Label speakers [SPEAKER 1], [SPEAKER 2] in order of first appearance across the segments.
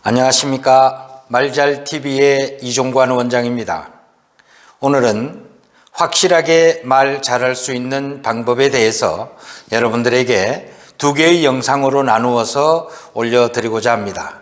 [SPEAKER 1] 안녕하십니까. 말잘TV의 이종관 원장입니다. 오늘은 확실하게 말 잘할 수 있는 방법에 대해서 여러분들에게 두 개의 영상으로 나누어서 올려드리고자 합니다.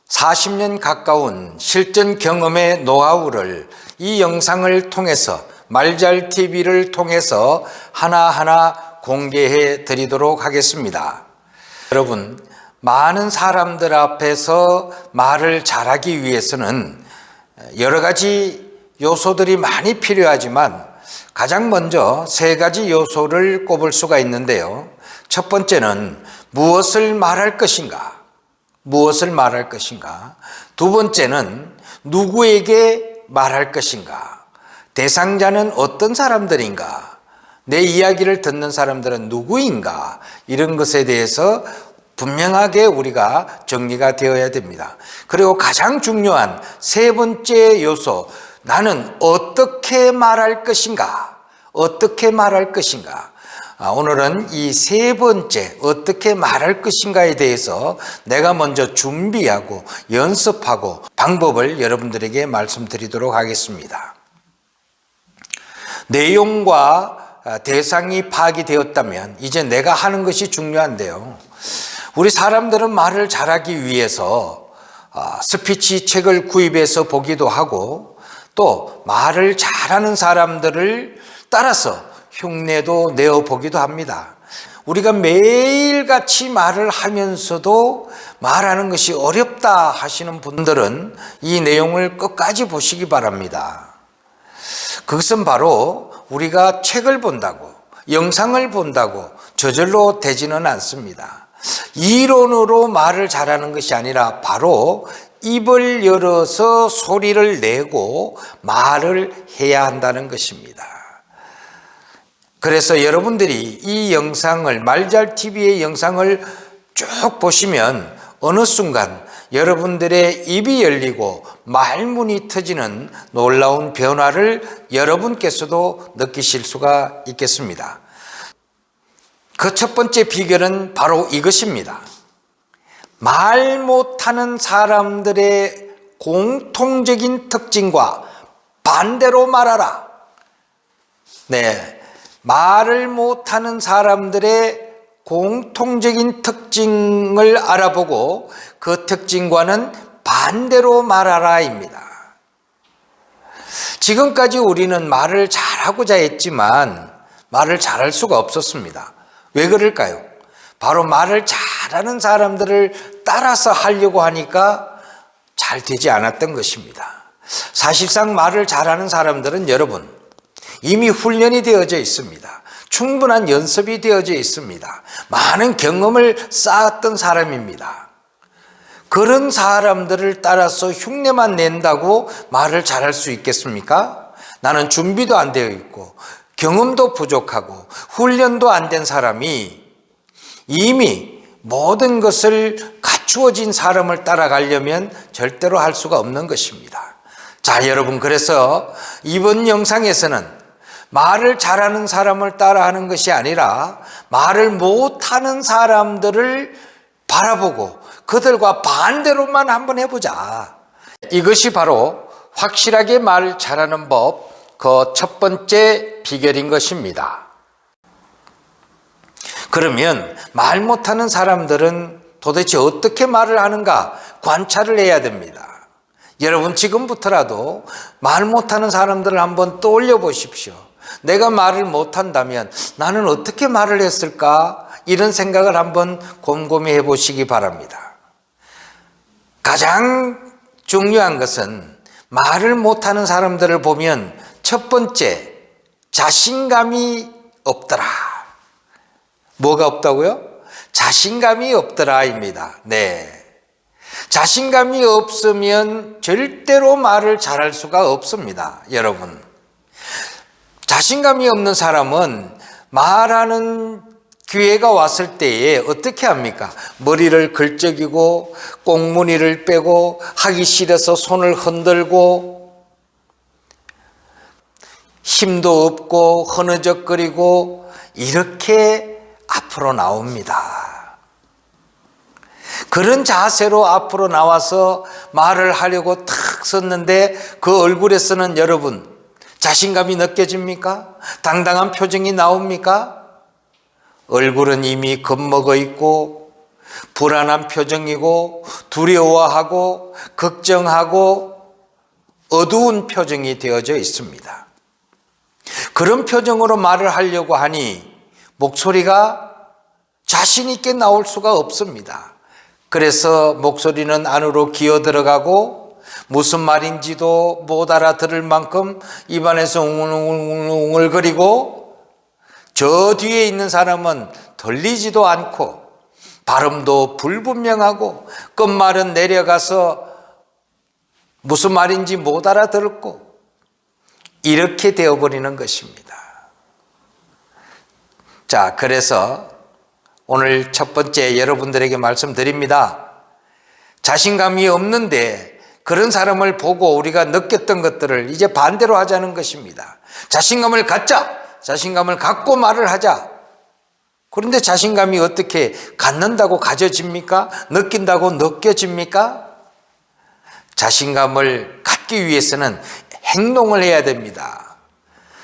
[SPEAKER 1] 40년 가까운 실전 경험의 노하우를 이 영상을 통해서 말잘TV를 통해서 하나하나 공개해 드리도록 하겠습니다. 여러분, 많은 사람들 앞에서 말을 잘하기 위해서는 여러 가지 요소들이 많이 필요하지만 가장 먼저 세 가지 요소를 꼽을 수가 있는데요. 첫 번째는 무엇을 말할 것인가? 무엇을 말할 것인가? 두 번째는 누구에게 말할 것인가? 대상자는 어떤 사람들인가? 내 이야기를 듣는 사람들은 누구인가? 이런 것에 대해서 분명하게 우리가 정리가 되어야 됩니다. 그리고 가장 중요한 세 번째 요소, 나는 어떻게 말할 것인가? 어떻게 말할 것인가? 오늘은 이 세 번째 어떻게 말할 것인가에 대해서 내가 먼저 준비하고 연습하고 방법을 여러분들에게 말씀드리도록 하겠습니다. 내용과 대상이 파악이 되었다면 이제 내가 하는 것이 중요한데요. 우리 사람들은 말을 잘하기 위해서 스피치 책을 구입해서 보기도 하고 또 말을 잘하는 사람들을 따라서 흉내도 내어보기도 합니다. 우리가 매일같이 말을 하면서도 말하는 것이 어렵다 하시는 분들은 이 내용을 끝까지 보시기 바랍니다. 그것은 바로 우리가 책을 본다고, 영상을 본다고 저절로 되지는 않습니다. 이론으로 말을 잘하는 것이 아니라 바로 입을 열어서 소리를 내고 말을 해야 한다는 것입니다. 그래서 여러분들이 이 영상을, 말잘TV의 영상을 쭉 보시면 어느 순간 여러분들의 입이 열리고 말문이 터지는 놀라운 변화를 여러분께서도 느끼실 수가 있겠습니다. 그 첫 번째 비결은 바로 이것입니다. 말 못하는 사람들의 공통적인 특징과 반대로 말하라. 네, 말을 못하는 사람들의 공통적인 특징을 알아보고 그 특징과는 반대로 말하라입니다. 지금까지 우리는 말을 잘하고자 했지만 말을 잘할 수가 없었습니다. 왜 그럴까요? 바로 말을 잘하는 사람들을 따라서 하려고 하니까 잘 되지 않았던 것입니다. 사실상 말을 잘하는 사람들은 여러분 이미 훈련이 되어져 있습니다. 충분한 연습이 되어져 있습니다. 많은 경험을 쌓았던 사람입니다. 그런 사람들을 따라서 흉내만 낸다고 말을 잘할 수 있겠습니까? 나는 준비도 안 되어 있고 경험도 부족하고 훈련도 안 된 사람이 이미 모든 것을 갖추어진 사람을 따라가려면 절대로 할 수가 없는 것입니다. 자, 여러분, 그래서 이번 영상에서는 말을 잘하는 사람을 따라하는 것이 아니라 말을 못하는 사람들을 바라보고 그들과 반대로만 한번 해보자. 이것이 바로 확실하게 말 잘하는 법, 그 첫 번째 비결인 것입니다. 그러면 말 못하는 사람들은 도대체 어떻게 말을 하는가 관찰을 해야 됩니다. 여러분, 지금부터라도 말 못하는 사람들을 한번 떠올려 보십시오. 내가 말을 못한다면 나는 어떻게 말을 했을까? 이런 생각을 한번 곰곰이 해보시기 바랍니다. 가장 중요한 것은 말을 못하는 사람들을 보면 첫 번째, 자신감이 없더라. 뭐가 없다고요? 자신감이 없더라입니다. 네. 자신감이 없으면 절대로 말을 잘할 수가 없습니다. 여러분. 자신감이 없는 사람은 말하는 기회가 왔을 때에 어떻게 합니까? 머리를 걸쩍이고 꽁무니를 빼고 하기 싫어서 손을 흔들고 힘도 없고 허느적거리고 이렇게 앞으로 나옵니다. 그런 자세로 앞으로 나와서 말을 하려고 탁 섰는데 그 얼굴에서는 여러분 자신감이 느껴집니까? 당당한 표정이 나옵니까? 얼굴은 이미 겁먹어 있고 불안한 표정이고 두려워하고 걱정하고 어두운 표정이 되어져 있습니다. 그런 표정으로 말을 하려고 하니 목소리가 자신 있게 나올 수가 없습니다. 그래서 목소리는 안으로 기어 들어가고 무슨 말인지도 못 알아들을 만큼 입안에서 웅얼거리고 저 뒤에 있는 사람은 들리지도 않고 발음도 불분명하고 끝말은 내려가서 무슨 말인지 못 알아들었고 이렇게 되어버리는 것입니다. 자, 그래서 오늘 첫 번째 여러분들에게 말씀드립니다. 자신감이 없는데 그런 사람을 보고 우리가 느꼈던 것들을 이제 반대로 하자는 것입니다. 자신감을 갖자. 자신감을 갖고 말을 하자. 그런데 자신감이 어떻게 갖는다고 가져집니까? 느낀다고 느껴집니까? 자신감을 갖기 위해서는 행동을 해야 됩니다.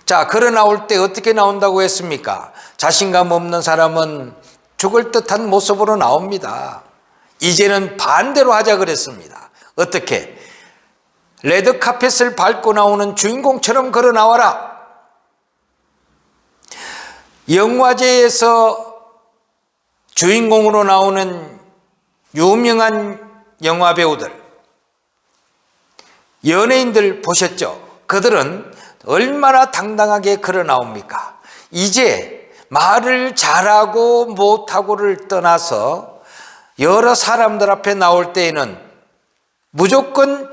[SPEAKER 1] 자, 걸어 나올 때 어떻게 나온다고 했습니까? 자신감 없는 사람은 죽을 듯한 모습으로 나옵니다. 이제는 반대로 하자 그랬습니다. 어떻게? 레드카펫을 밟고 나오는 주인공처럼 걸어 나와라. 영화제에서 주인공으로 나오는 유명한 영화 배우들, 연예인들 보셨죠? 그들은 얼마나 당당하게 걸어 나옵니까? 이제 말을 잘하고 못하고를 떠나서 여러 사람들 앞에 나올 때에는 무조건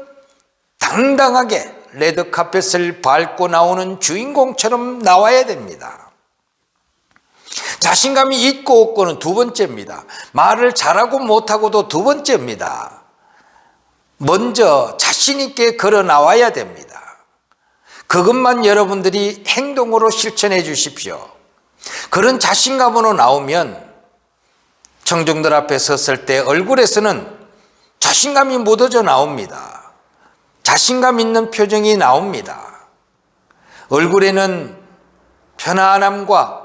[SPEAKER 1] 당당하게 레드카펫을 밟고 나오는 주인공처럼 나와야 됩니다. 자신감이 있고 없고는 두 번째입니다. 말을 잘하고 못하고도 두 번째입니다. 먼저 자신 있게 걸어 나와야 됩니다. 그것만 여러분들이 행동으로 실천해 주십시오. 그런 자신감으로 나오면 청중들 앞에 섰을 때 얼굴에서는 자신감이 묻어져 나옵니다. 자신감 있는 표정이 나옵니다. 얼굴에는 편안함과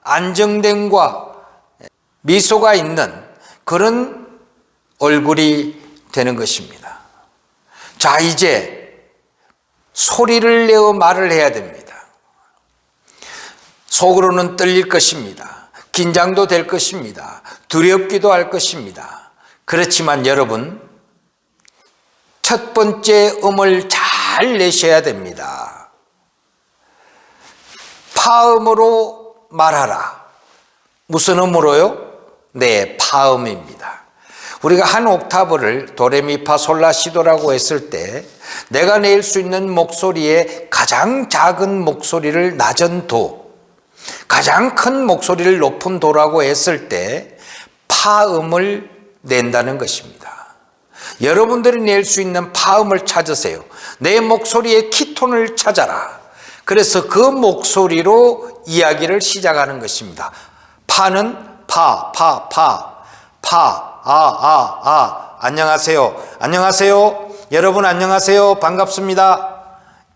[SPEAKER 1] 안정됨과 미소가 있는 그런 얼굴이 되는 것입니다. 자, 이제 소리를 내어 말을 해야 됩니다. 속으로는 떨릴 것입니다. 긴장도 될 것입니다. 두렵기도 할 것입니다. 그렇지만 여러분, 첫 번째 음을 잘 내셔야 됩니다. 파음으로 말하라. 무슨 음으로요? 네, 파음입니다. 우리가 한 옥타브를 도레미파솔라시도라고 했을 때 내가 낼 수 있는 목소리의 가장 작은 목소리를 낮은 도, 가장 큰 목소리를 높은 도라고 했을 때 파음을 낸다는 것입니다. 여러분들이 낼 수 있는 파음을 찾으세요. 내 목소리의 키톤을 찾아라. 그래서 그 목소리로 이야기를 시작하는 것입니다. 파는 안녕하세요. 안녕하세요. 여러분 안녕하세요. 반갑습니다.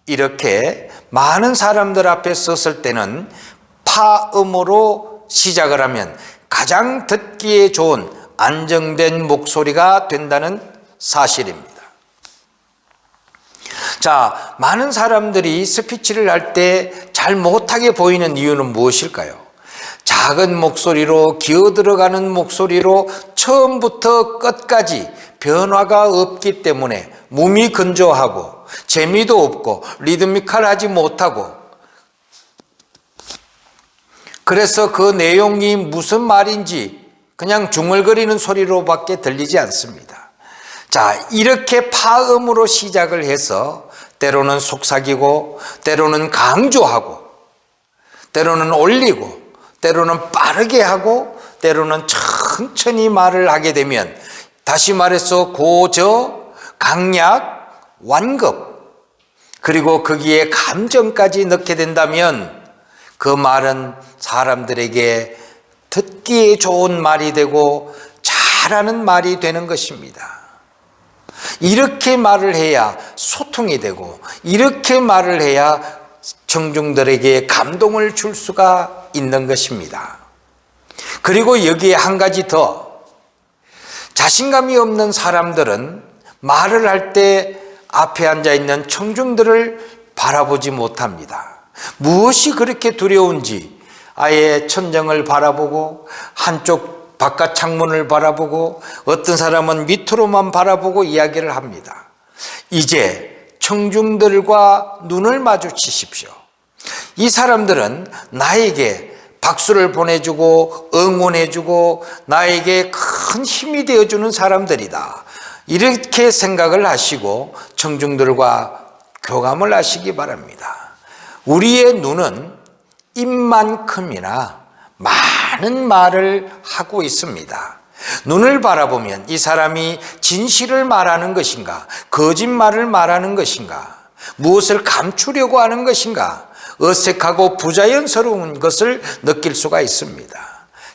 [SPEAKER 1] 이렇게 많은 사람들 앞에 섰을 때는 파음으로 시작을 하면 가장 듣기에 좋은 안정된 목소리가 된다는 사실입니다. 자, 많은 사람들이 스피치를 할 때 잘 못하게 보이는 이유는 무엇일까요? 작은 목소리로 기어 들어가는 목소리로 처음부터 끝까지 변화가 없기 때문에 몸이 건조하고 재미도 없고 리드미컬하지 못하고, 그래서 그 내용이 무슨 말인지 그냥 중얼거리는 소리로밖에 들리지 않습니다. 자, 이렇게 파음으로 시작을 해서 때로는 속삭이고 때로는 강조하고 때로는 올리고 때로는 빠르게 하고 때로는 천천히 말을 하게 되면, 다시 말해서 고저, 강약, 완급, 그리고 거기에 감정까지 넣게 된다면 그 말은 사람들에게 듣기에 좋은 말이 되고 잘 잘하는 말이 되는 것입니다. 이렇게 말을 해야 소통이 되고 이렇게 말을 해야 청중들에게 감동을 줄 수가 있는 것입니다. 그리고 여기에 한 가지 더, 자신감이 없는 사람들은 말을 할 때 앞에 앉아 있는 청중들을 바라보지 못합니다. 무엇이 그렇게 두려운지 아예 천정을 바라보고 한쪽 바깥 창문을 바라보고 어떤 사람은 밑으로만 바라보고 이야기를 합니다. 이제 청중들과 눈을 마주치십시오. 이 사람들은 나에게 박수를 보내주고 응원해주고 나에게 큰 힘이 되어주는 사람들이다. 이렇게 생각을 하시고 청중들과 교감을 하시기 바랍니다. 우리의 눈은 입만큼이나 많은 말을 하고 있습니다. 눈을 바라보면 이 사람이 진실을 말하는 것인가, 거짓말을 말하는 것인가, 무엇을 감추려고 하는 것인가, 어색하고 부자연스러운 것을 느낄 수가 있습니다.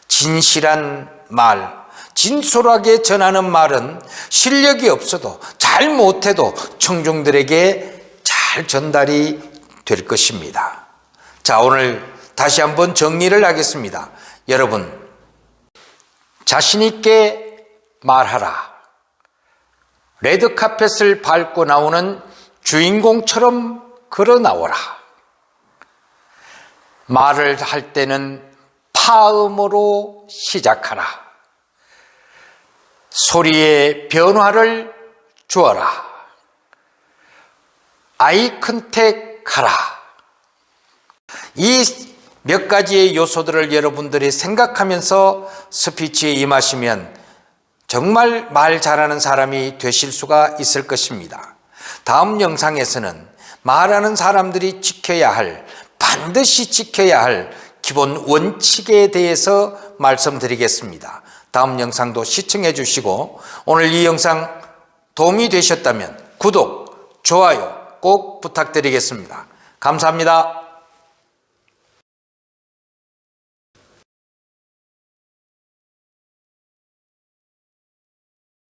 [SPEAKER 1] 진실한 말, 진솔하게 전하는 말은 실력이 없어도 잘 못해도 청중들에게 잘 전달이 될 것입니다. 자, 오늘 다시 한번 정리를 하겠습니다. 여러분, 자신 있게 말하라. 레드카펫을 밟고 나오는 주인공처럼 걸어 나오라. 말을 할 때는 파음으로 시작하라. 소리에 변화를 주어라. 아이 컨택하라. 이 몇 가지의 요소들을 여러분들이 생각하면서 스피치에 임하시면 정말 말 잘하는 사람이 되실 수가 있을 것입니다. 다음 영상에서는 말하는 사람들이 지켜야 할, 반드시 지켜야 할 기본 원칙에 대해서 말씀드리겠습니다. 다음 영상도 시청해 주시고 오늘 이 영상 도움이 되셨다면 구독, 좋아요 꼭 부탁드리겠습니다. 감사합니다.